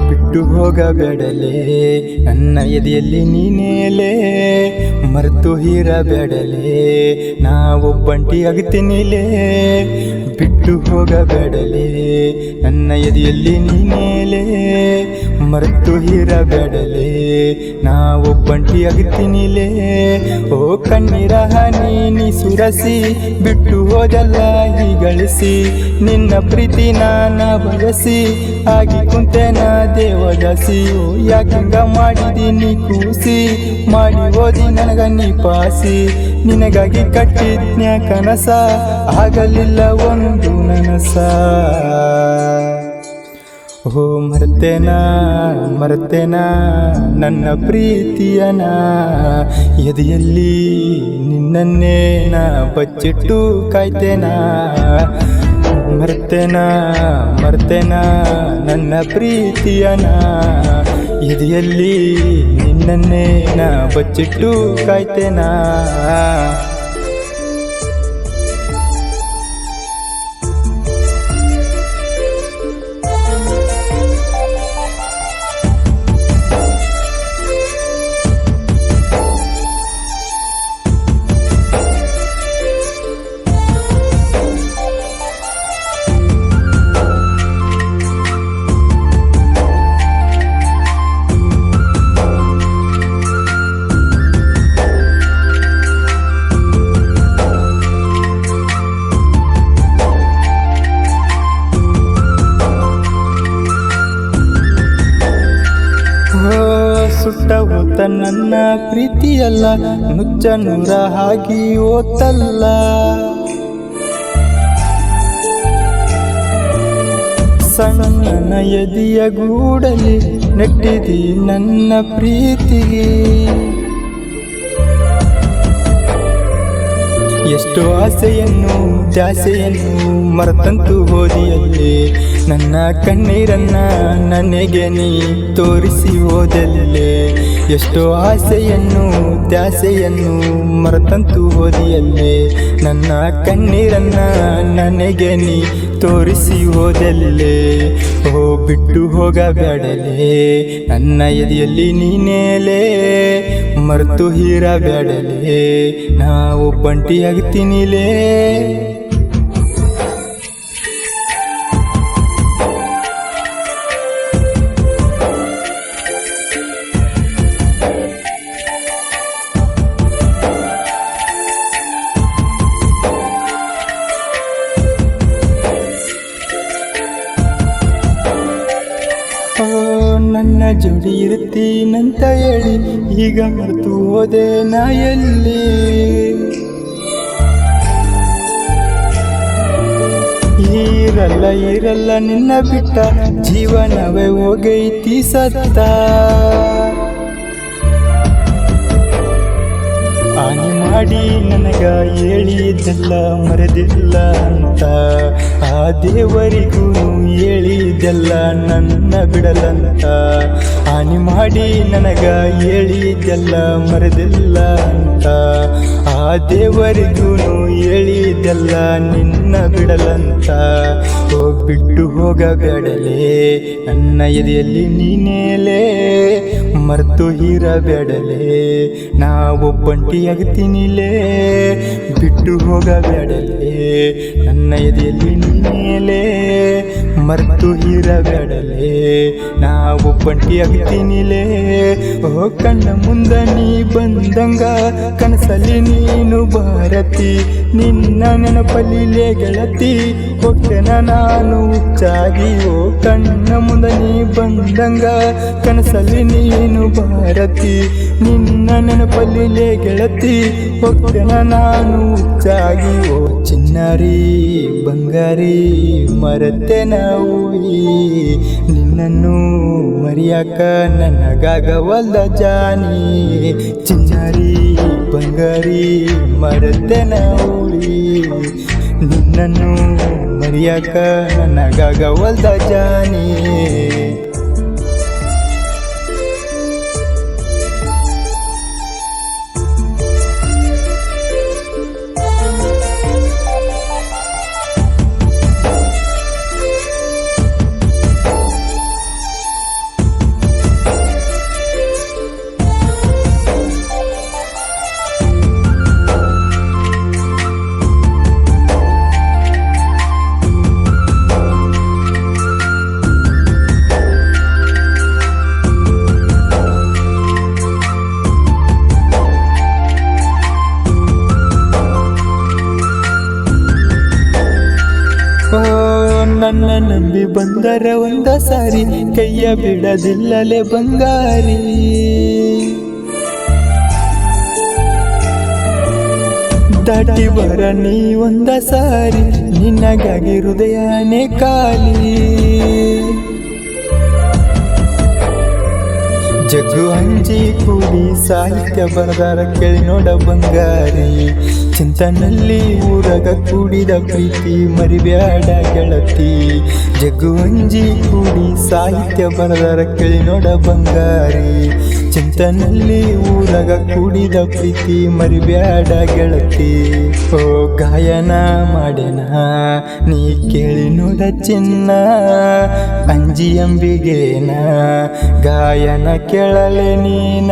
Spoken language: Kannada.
ಬಿಟ್ಟು ಹೋಗಬೇಡಲೇ ನನ್ನ ಎದೆಯಲ್ಲಿ ನೀನೇಲೆ, ಮರೆತು ಇರಬೇಡಲೇ ನಾ ಒಬ್ಬಂಟಿ ಆಗ್ತೀನಿಲೇ. ಬಿಟ್ಟು ಹೋಗಬೇಡಲೇ ನನ್ನ ಎದೆಯಲ್ಲಿ ನೀನೇಲೆ, ಮರೆತು ಇರಬೇಡಲೇ ನಾ ಒಬ್ಬಂಟಿ ಆಗ್ತೀನಿಲೇ. ಓ ಕಣ್ಣೀರ ಹನಿ ಸುರಸಿ ಬಿಟ್ಟು ಹೋದಲ್ಲ ಹೀಗಳಿಸಿ, ನಿನ್ನ ಪ್ರೀತಿ ನಾನ ಬಯಸಿ ಆಗಿ ಕುಂತೇನ ದೇವದಾಸಿ. ಯಾಕಿಂಗ ಮಾಡಿದೀನಿ ಕೂಸಿ, ಮಾಡಿ ಓದಿ ನನಗ ನೀ ಪಾಸಿ. ನಿನಗಾಗಿ ಕಟ್ಟಿದ್ನ್ಯ ಕನಸ, ಆಗಲಿಲ್ಲ ಒಂದು ನನಸ. ಓ ಮರ್ತೇನಾ ನನ್ನ ಪ್ರೀತಿಯನ, ಎದೆಯಲ್ಲಿ ನಿನ್ನನ್ನೇ ನಾ ಬಚ್ಚಿಟ್ಟು ಕಾಯ್ತೇನಾ. ಮರ್ತೇನಾ ನನ್ನ ಪ್ರೀತಿಯನ, ಎದೆಯಲ್ಲಿ ನಿನ್ನನ್ನೇ ನಾ ಬಚ್ಚಿಟ್ಟು ಕಾಯ್ತೇನಾ. ಸುಟ್ಟ ಹೋತ ನನ್ನ ಪ್ರೀತಿಯಲ್ಲ, ನುಚ್ಚ ನೂರ ಹಾಕಿ ಓತಲ್ಲ. ಸಣ್ಣ ಎದೆಯ ಗೂಡಲಿ ನೆಟ್ಟಿದಿ ನನ್ನ ಪ್ರೀತಿಗೆ. ಎಷ್ಟು ಆಸೆಯನ್ನು ದಾಸೆಯನ್ನು ಮರೆತಂತು ಹೋದಿಯಲ್ಲೇ, ನನ್ನ ಕಣ್ಣೀರನ್ನ ನನಗೆ ನೀ ತೋರಿಸಿ ಹೋದಲ್ಲೇ. ಎಷ್ಟೋ ಆಸೆಯನ್ನು ದಾಸೆಯನ್ನು ಮರೆತಂತು ಹೋದಿಯಲ್ಲೇ, ನನ್ನ ಕಣ್ಣೀರನ್ನ ನನಗೆ ನೀ ತೋರಿಸಿ ಹೋದಲ್ಲೇ. ಓ ಬಿಟ್ಟು ಹೋಗಬೇಡಲೇ ನನ್ನ ಎದೆಯಲ್ಲಿ ನೀನೇಲೆ, ಮರೆತು ಇರಬೇಡಲೇ ನಾ ಒಬ್ಬಂಟಿ ಆಗ್ತೀನಿಲೇ. ನನ್ನ ಜೋಡಿ ಇರ್ತೀನಂತ ಹೇಳಿ ಈಗ ಮರೆತು ಹೋದೆ ನಾ ಎಲ್ಲಿ. ಇರಲ್ಲ ನಿನ್ನ ಬಿಟ್ಟ ಜೀವನವೇ ಹೋಗೈತಿ ಸತ್ತ. ಹಾನಿ ಮಾಡಿ ನನಗ ಹೇಳಿದ್ದೆಲ್ಲ ಮರೆದಿಲ್ಲ ಅಂತ, ಆ ದೇವರಿಗೂ ಹೇಳಿದ್ದೆಲ್ಲ ನನ್ನ ಬಿಡಲಂತ. ಹಾನಿ ಮಾಡಿ ನನಗ ಹೇಳಿದ್ದೆಲ್ಲ ಮರೆದಿಲ್ಲ ಅಂತ, ಆ ದೇವರಿಗೂ ಹೇಳಿದ್ದೆಲ್ಲ ನಿನ್ನ ಬಿಡಲಂತ. ಬಿಟ್ಟು ಹೋಗಬೇಡಲೇ ನನ್ನ ಎದೆಯಲ್ಲಿ ನೀನೇಲೆ, ಮರೆತು ಇರಬೇಡಲೇ ನಾ ಒಬ್ಬಂಟಿ ಆಗ್ತೀನಿಲೇ. ಬಿಟ್ಟು ಹೋಗಬೇಡಲೇ ನನ್ನ ಎದೆಯಲ್ಲಿ ನೀನೇಲೆ, ಮರೆತು ಇರಬೇಡಲೇ ನಾ ಒಬ್ಬಂಟಿ ಆಗ್ತೀನಿಲೇ. ಓ ಕಣ್ಣ ಮುಂದ ನೀ ಬಂದಂಗ ಕನಸಲ್ಲಿ ನೀನು ಭಾರತಿ, ನಿನ್ನ ನೆನಪಲ್ಲಿಲೇ ಗೆಳತಿ ಹೋಗ್ತೇನ ನಾನು ಹುಚ್ಚಾಗಿ. ಓ ಕಣ್ಣ ಮುಂದ ನೀ ಬಂದಂಗ ಕನಸಲ್ಲಿ ನೀನು ಭಾರತಿ, ನಿನ್ನ ನೆನಪಲ್ಲಿಲೇ ಗೆಳತಿ ಹೋಗ್ತೇನ ನಾನು ಹುಚ್ಚಾಗಿ. ಓ ಚಿನ್ನಾರಿ ಬಂಗಾರಿ ಮರೆತೆ ನಾವು, ನಿನ್ನನ್ನು ಮರೆಯಾಕ ನನಗಾಗವಲ್ದ ಜಾನಿ. ಚಿನ್ನಾರಿ ಬಂಗಾರಿ ಮರೆತೆ ನಾವು, ನಿನ್ನನ್ನು ಮರೆಯಾಕ ನನಗಾಗವಲ್ದ ಜಾನಿ. ನನ್ನ ನಂಬಿ ಬಂದರ ಒಂದ ಸಾರಿ ಕೈಯ ಬಿಡದಿಲ್ಲಲೆ ಬಂಗಾರಿ. ದಾಟಿ ಬರ ನೀ ಒಂದ ಸಾರಿ ನಿನ್ನಗಾಗಿ ಹೃದಯನೇ ಖಾಲಿ. ಜಗ್ಗು ಅಂಜಿ ಕೂಡಿ ಸಾಹಿತ್ಯ ಬರದಾರ ಕೇಳಿ ನೋಡ ಬಂಗಾರಿ. ಚಿಂತನಲ್ಲಿ ಊರಗ ಕೂಡಿದ ಪ್ರೀತಿ ಮರಿಬ್ಯಾಡ ಗೆಳತಿ. ಜಗ್ಗು ಅಂಜಿ ಕೂಡಿ ಸಾಹಿತ್ಯ ಬರದಾರ ಕೇಳಿ ನೋಡ ಬಂಗಾರಿ. ಚಿಂತನಲ್ಲಿ ಊರಗ ಕೂಡಿದ ಪ್ರೀತಿ ಮರಿಬ್ಯಾಡ ಗೆಳತಿ. ಓ ಗಾಯನ ಮಾಡೆನ ನೀ ಕೇಳಿ ನೋಡ ಚಿನ್ನ ಅಂಜಿ ಅಂಬಿಗೇನ ಗಾಯನ ಕೇಳಲೆ ನೀನ.